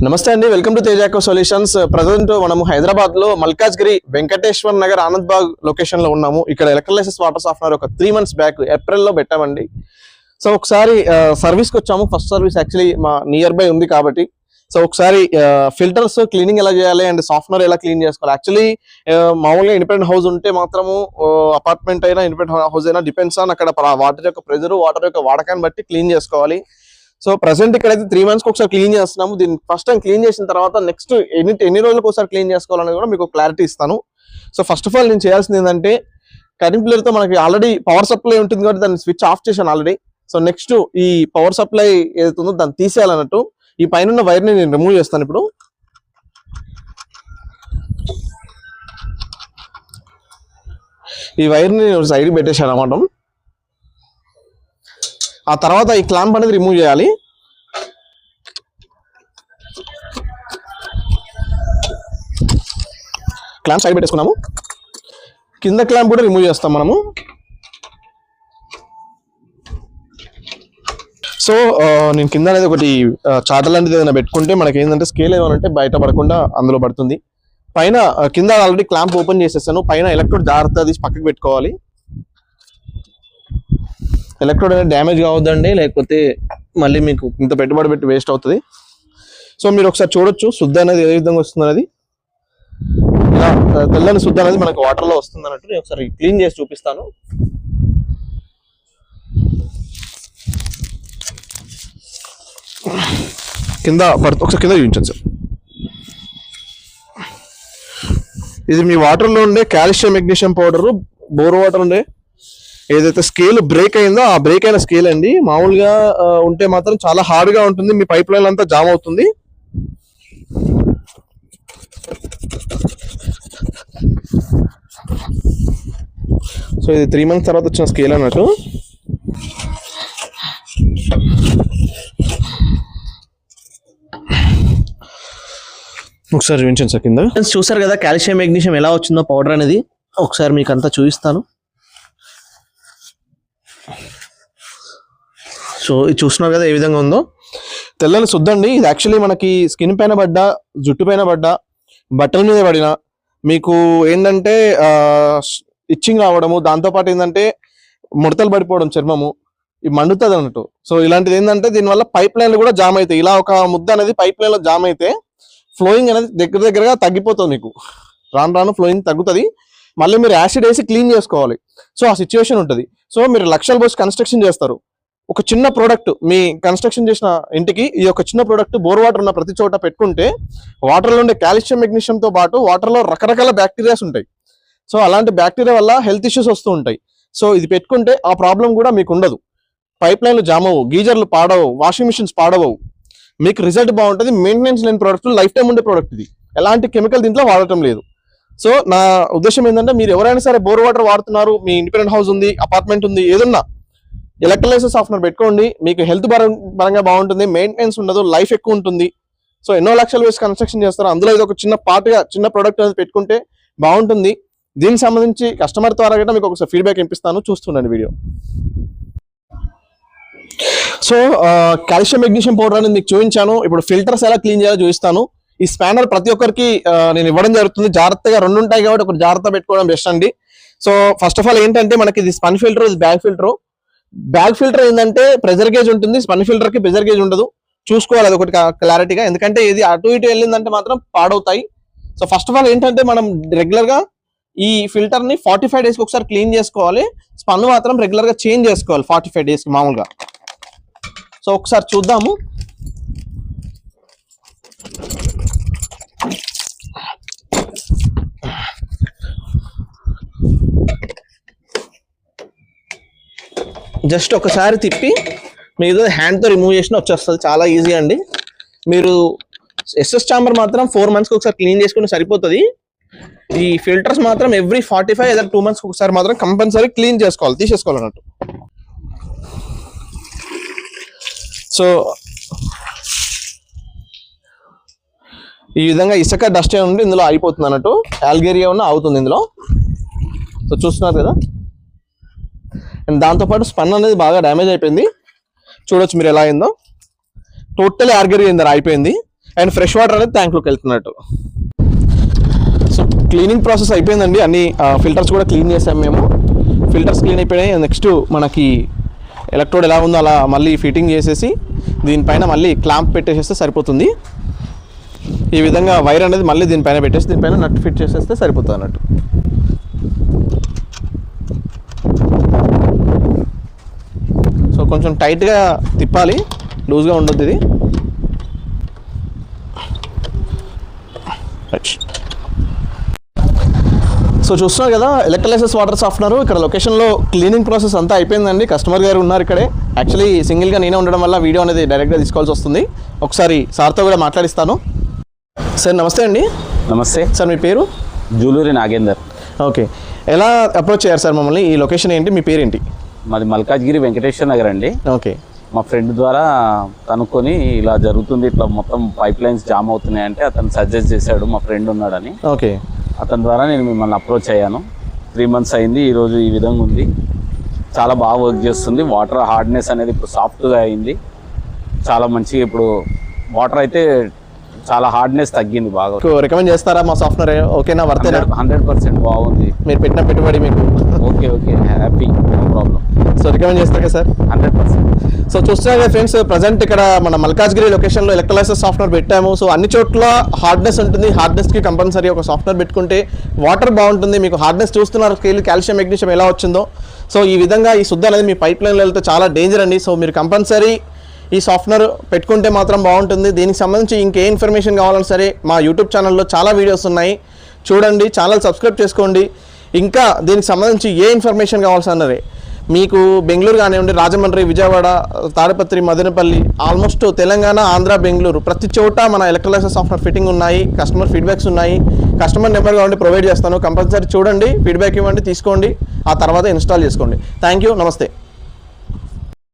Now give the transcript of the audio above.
నమస్తే అండి, welcome to తేజాకో solutions. Present మనము హైదరాబాద్ లో మల్కాజ్గిరి వెంకటేశ్వర్ నగర్ ఆనంద్ బాగ్ లొకేషన్ లో ఉన్నాము. ఇక్కడ ఎలక్ట్రోలైసిస్ వాటర్ సాఫ్ట్వేర్ ఒక 3 months బ్యాక్ ఏప్రిల్ లో పెట్టామండి. సో ఒకసారి సర్వీస్ కి వచ్చాము. ఫస్ట్ సర్వీస్ యాక్చువల్లీ మా నియర్ బై ఉంది కాబట్టి సో ఒకసారి ఫిల్టర్స్ క్లీనింగ్ ఎలా చేయాలి అండ్ సాఫ్ట్వేర్ ఎలా క్లీన్ చేసుకోవాలి. యాక్చువల్లీ మామూలుగా ఇండిపెండెంట్ హౌస్ ఉంటే మాత్రము అపార్ట్మెంట్ అయినా ఇండిపెండెంట్ హౌస్ అయినా డిపెండ్స్ ఆన్ అక్కడ వాటర్ యొక్క ప్రెజర్, వాటర్ యొక్క వాడకాన్ని బట్టి క్లీన్ చేసుకోవాలి. సో ప్రెసెంట్ ఇక్కడైతే 3 months ఒకసారి క్లీన్ చేస్తున్నాము. దీన్ని ఫస్ట్ టైం క్లీన్ చేసిన తర్వాత నెక్స్ట్ ఎన్ని రోజులకు ఒకసారి క్లీన్ చేసుకోవాలని కూడా మీకు క్లారిటీ ఇస్తాను. సో ఫస్ట్ ఆఫ్ ఆల్ నేను చేయాల్సింది ఏంటంటే, కరెంట్ ప్లేయర్తో మనకి ఆల్రెడీ పవర్ సప్లై ఉంటుంది కాబట్టి దాన్ని స్విచ్ ఆఫ్ చేశాను ఆల్రెడీ. సో నెక్స్ట్ ఈ పవర్ సప్లై ఏదైతే ఉందో దాన్ని తీసేయాలన్నట్టు ఈ పైన వైర్ని నేను రిమూవ్ చేస్తాను. ఇప్పుడు ఈ వైర్ని సైడ్కి పెట్టేశాను అన్నమాట. ఆ తర్వాత ఈ క్లాంప్ అనేది రిమూవ్ చేయాలి. క్లాంప్ సైడ్ పెట్టేసుకున్నాము. కింద క్లాంప్ కూడా రిమూవ్ చేస్తాం మనము. సో నేను కింద అనేది ఒకటి చాట లాంటిది ఏదైనా పెట్టుకుంటే మనకి ఏంటంటే స్కేల్ ఏమనంటే బయట పడకుండా అందులో పడుతుంది. పైన కింద ఆల్రెడీ క్లాంప్ ఓపెన్ చేసేసాను. పైన ఎలక్ట్రోడ్ జాగ్రత్త తీసి పక్కకి పెట్టుకోవాలి. ఎలక్ట్రోడ్ అనేది డ్యామేజ్ కావద్దండి, లేకపోతే మళ్ళీ మీకు ఇంత పెట్టుబడి పెట్టి వేస్ట్ అవుతుంది. సో మీరు ఒకసారి చూడొచ్చు శుద్ధ అనేది ఏ విధంగా వస్తుంది అనేది. ఇలా తెల్లని శుద్ధ అనేది మనకు వాటర్లో వస్తుంది అన్నట్టు. నేను ఒకసారి క్లీన్ చేసి చూపిస్తాను. కింద ఒకసారి కింద చూపించండి సార్. ఇది మీ వాటర్లో ఉండే calcium magnesium powder, bore water ఉండే ఏదైతే స్కేల్ బ్రేక్ అయిందో ఆ బ్రేక్ అయిన స్కేల్ అండి. మామూలుగా ఉంటే మాత్రం చాలా హార్డ్ గా ఉంటుంది, మీ పైప్ లైన్ అంతా జామ్ అవుతుంది. సో ఇది 3 months తర్వాత వచ్చిన స్కేల్ అన్నట్టు. ఒకసారి చూపించండి సార్. కింద చూసారు కదా కాల్షియం మెగ్నీషియం ఎలా వచ్చిందో పౌడర్ అనేది. ఒకసారి మీకు అంతా చూపిస్తాను. సో ఇది చూస్తున్నారు కదా ఏ విధంగా ఉందో. తెల్లని శుద్ధండి. ఇది యాక్చువల్లీ మనకి స్కిన్ పైన పడ్డా, జుట్టు పైన పడ్డా, బట్టల మీద పడినా మీకు ఏంటంటే ఇచ్చింగ్ రావడము, దాంతోపాటు ఏంటంటే ముడతలు పడిపోవడం, చర్మము ఇది మండుతుంది అన్నట్టు. సో ఇలాంటిది ఏంటంటే దీనివల్ల పైప్ లైన్లు కూడా జామ్ అవుతాయి. ఇలా ఒక ముద్ద అనేది పైప్ లైన్లో జామ్ అయితే ఫ్లోయింగ్ అనేది దగ్గరగా తగ్గిపోతుంది. మీకు రాను రాను ఫ్లోయింగ్ తగ్గుతుంది. మళ్ళీ మీరు యాసిడ్ వేసి క్లీన్ చేసుకోవాలి. సో ఆ సిచ్యువేషన్ ఉంటుంది. సో మీరు లక్షలు పోసి కన్స్ట్రక్షన్ చేస్తారు. ఒక చిన్న ప్రోడక్ట్ మీ కన్స్ట్రక్షన్ చేసిన ఇంటికి ఈ యొక్క చిన్న ప్రోడక్ట్ బోర్ వాటర్ ఉన్న ప్రతి చోట పెట్టుకుంటే వాటర్లో ఉండే కాల్షియం మెగ్నీషియంతో పాటు వాటర్లో రకరకాల బ్యాక్టీరియాస్ ఉంటాయి. సో అలాంటి బ్యాక్టీరియా వల్ల హెల్త్ ఇష్యూస్ వస్తూ ఉంటాయి. సో ఇది పెట్టుకుంటే ఆ ప్రాబ్లం కూడా మీకు ఉండదు. పైప్ లైన్లు జామ్ అవ్వవు, గీజర్లు పాడవు, వాషింగ్ మిషన్స్ పాడవవు. మీకు రిజల్ట్ బాగుంటుంది. మెయింటెనెన్స్ లేని ప్రోడక్ట్, లైఫ్ టైం ఉండే ప్రోడక్ట్. ఇది ఎలాంటి కెమికల్ దీంట్లో వాడటం లేదు. సో నా ఉద్దేశం ఏంటంటే, మీరు ఎవరైనా సరే బోర్ వాటర్ వాడుతున్నారు, మీ ఇండిపెండెంట్ హౌస్ ఉంది, అపార్ట్మెంట్ ఉంది, ఏదన్నా ఎలక్ట్రోలైసిస్ సాఫ్ట్వేర్ పెట్టుకోండి. మీకు హెల్త్ పరంగా బాగుంటుంది, మెయింటెనెన్స్ ఉండదు, లైఫ్ ఎక్కువ ఉంటుంది. సో ఎన్నో లక్షలు వేసి కన్స్ట్రక్షన్ చేస్తారు. అందులో ఇది ఒక చిన్న పార్ట్గా చిన్న ప్రోడక్ట్ అనేది పెట్టుకుంటే బాగుంటుంది. దీనికి సంబంధించి కస్టమర్ ద్వారా కూడా మీకు ఒకసారి ఫీడ్బ్యాక్ ఇప్పిస్తాను, చూస్తుండండి video. So calcium magnesium powder అనేది మీకు చూపించాను. ఇప్పుడు ఫిల్టర్స్ ఎలా క్లీన్ చేయాలో చూపిస్తాను. ఈ స్పానర్ ప్రతి ఒక్కరికి నేను ఇవ్వడం జరుగుతుంది. జాగ్రత్తగా 2 ఉంటాయి కాబట్టి ఒకటి జాగ్రత్త పెట్టుకోవడం బెస్ట్ అండి. సో ఫస్ట్ ఆఫ్ ఆల్ ఏంటంటే, మనకి ఇది స్పన్ ఫిల్టర్, ఇది బ్యాగ్ ఫిల్టర్. బ్యాగ్ ఫిల్టర్ ఏంటంటే ప్రెజర్ గేజ్ ఉంటుంది, స్పన్ ఫిల్టర్ కి ప్రెజర్ గేజ్ ఉండదు. చూసుకోవాలి అది ఒకటి క్లారిటీగా, ఎందుకంటే ఇది అటు ఇటు వెళ్ళిందంటే మాత్రం పాడవుతాయి. సో ఫస్ట్ ఆఫ్ ఆల్ ఏంటంటే, మనం రెగ్యులర్ గా ఈ ఫిల్టర్ ని 45 days కి ఒకసారి క్లీన్ చేసుకోవాలి. స్పన్ మాత్రం రెగ్యులర్ గా చేంజ్ చేసుకోవాలి 45 days కి మామూలుగా. సో ఒకసారి చూద్దాము. జస్ట్ ఒకసారి తిప్పి మీరు హ్యాండ్తో రిమూవ్ చేసిన వచ్చేస్తుంది. చాలా ఈజీ అండి. మీరు ఎస్ఎస్ చాంబర్ మాత్రం 4 months కి ఒకసారి క్లీన్ చేసుకుని సరిపోతుంది. ఈ ఫిల్టర్స్ మాత్రం ఎవ్రీ 45 లేదా 2 months కి ఒకసారి మాత్రం కంపల్సరీ క్లీన్ చేసుకోవాలి, తీసేసుకోవాలి అన్నట్టు. సో ఈ విధంగా ఇసుక డస్ట్ ఉండి ఇందులో అయిపోతుంది అన్నట్టు. ఆల్గేరియా ఉన్న అవుతుంది ఇందులో. సో చూస్తున్నారు కదా. అండ్ దాంతోపాటు స్పన్ అనేది బాగా డ్యామేజ్ అయిపోయింది. చూడొచ్చు మీరు ఎలా అయిందో. టోటల్ ఆర్గరీ అయిపోయింది. అండ్ ఫ్రెష్ వాటర్ అనేది ట్యాంక్లోకి వెళ్తున్నట్టు. సో క్లీనింగ్ ప్రాసెస్ అయిపోయిందండి, అన్ని ఫిల్టర్స్ కూడా క్లీన్ చేసాం మేము. ఫిల్టర్స్ క్లీన్ అయిపోయినాయి. నెక్స్ట్ మనకి ఎలక్ట్రోడ్ ఎలా ఉందో అలా మళ్ళీ ఫిట్టింగ్ చేసేసి దీనిపైన మళ్ళీ క్లాంప్ పెట్టేసేస్తే సరిపోతుంది. ఈ విధంగా వైర్ అనేది మళ్ళీ దీనిపైన పెట్టేసి దీనిపైన నట్ ఫిట్ చేసేస్తే సరిపోతుంది అన్నట్టు. సో కొంచెం టైట్గా తిప్పాలి, లూజ్గా ఉండొద్దు ఇది. సో చూస్తున్నారు కదా ఎలక్ట్రోలైసిస్ వాటర్ సాఫ్ట్నర్. ఇక్కడ లొకేషన్లో క్లీనింగ్ ప్రాసెస్ అంతా అయిపోయిందండి. కస్టమర్ గారు ఉన్నారు ఇక్కడే. యాక్చువల్లీ సింగిల్గా నేనే ఉండడం వల్ల వీడియో అనేది డైరెక్ట్గా తీసుకోవాల్సి వస్తుంది. ఒకసారి సార్తో కూడా మాట్లాడిస్తాను. సార్ నమస్తే అండి. నమస్తే సార్, మీ పేరు? జూలూరి నాగేందర్. ఓకే, ఎలా అప్రోచ్ అయ్యారు సార్ మమ్మల్ని? ఈ లొకేషన్ ఏంటి, మీ పేరేంటి? మాది మల్కాజ్గిరి వెంకటేశ్వర నగర్ అండి. ఓకే, మా ఫ్రెండ్ ద్వారా కనుక్కొని ఇలా జరుగుతుంది, ఇట్లా మొత్తం పైప్ లైన్స్ జామ్ అవుతున్నాయంటే అతను సజెస్ట్ చేశాడు, మా ఫ్రెండ్ ఉన్నాడని. ఓకే, అతని ద్వారా నేను మిమ్మల్ని అప్రోచ్ అయ్యాను. 3 months అయింది. ఈరోజు ఈ విధంగా ఉంది, చాలా బాగా వర్క్ చేస్తుంది. వాటర్ హార్డ్నెస్ అనేది ఇప్పుడు సాఫ్ట్గా అయింది, చాలా మంచిగా. ఇప్పుడు వాటర్ అయితే చాలా హార్డ్నెస్ తగ్గింది బాగా. రికమెండ్ చేస్తారా మా సాఫ్ట్వేర్? ఓకేనా, వర్తేనా? 100% బాగుంది. మీరు పెట్టిన పెట్టుబడి మీకు okay happy, no problem. So recommend చేస్తారు కదా సార్? 100%. సో చూస్తున్నారు కదా ఫ్రెండ్స్, ప్రజెంట్ ఇక్కడ మన మల్కాజ్గిరి లొకేషన్లో ఎలక్ట్రోలైసిస్ సాఫ్ట్వేర్ పెట్టాము. సో అన్ని చోట్ల హార్డ్నెస్ ఉంటుంది. హార్డ్నెస్కి కంపల్సరీ ఒక సాఫ్ట్వేర్ పెట్టుకుంటే వాటర్ బాగుంటుంది. మీకు హార్డ్నెస్ చూస్తున్నారు, స్కేల్ కాల్షియం మెగ్నీషియం ఎలా వచ్చిందో. సో ఈ విధంగా ఈ శుద్ధ అనేది మీ పైప్ లైన్లో వెళ్తే చాలా డేంజర్ అండి. సో మీరు కంపల్సరీ ఈ సాఫ్ట్వేర్ పెట్టుకుంటే మాత్రం బాగుంటుంది. దీనికి సంబంధించి ఇంకే ఇన్ఫర్మేషన్ కావాలన్నా సరే మా యూట్యూబ్ ఛానల్లో చాలా వీడియోస్ ఉన్నాయి, చూడండి. ఛానల్ సబ్స్క్రైబ్ చేసుకోండి. ఇంకా దీనికి సంబంధించి ఏ ఇన్ఫర్మేషన్ కావాల్సినరే మీకు బెంగళూరు కానివ్వండి, రాజమండ్రి, విజయవాడ, తాడిపత్రి, మదనపల్లి, ఆల్మోస్ట్ తెలంగాణ, ఆంధ్ర, బెంగళూరు ప్రతి చోట మన ఎలక్ట్రోలైసిస్ సాఫ్ట్వేర్ ఫిట్టింగ్ ఉన్నాయి. కస్టమర్ ఫీడ్బ్యాక్స్ ఉన్నాయి. కస్టమర్ నెంబర్ కావాలంటే ప్రొవైడ్ చేస్తాను. కంపల్సరీ చూడండి, ఫీడ్బ్యాక్ ఇవ్వండి, తీసుకోండి, ఆ తర్వాత ఇన్స్టాల్ చేసుకోండి. థ్యాంక్ యూ, నమస్తే.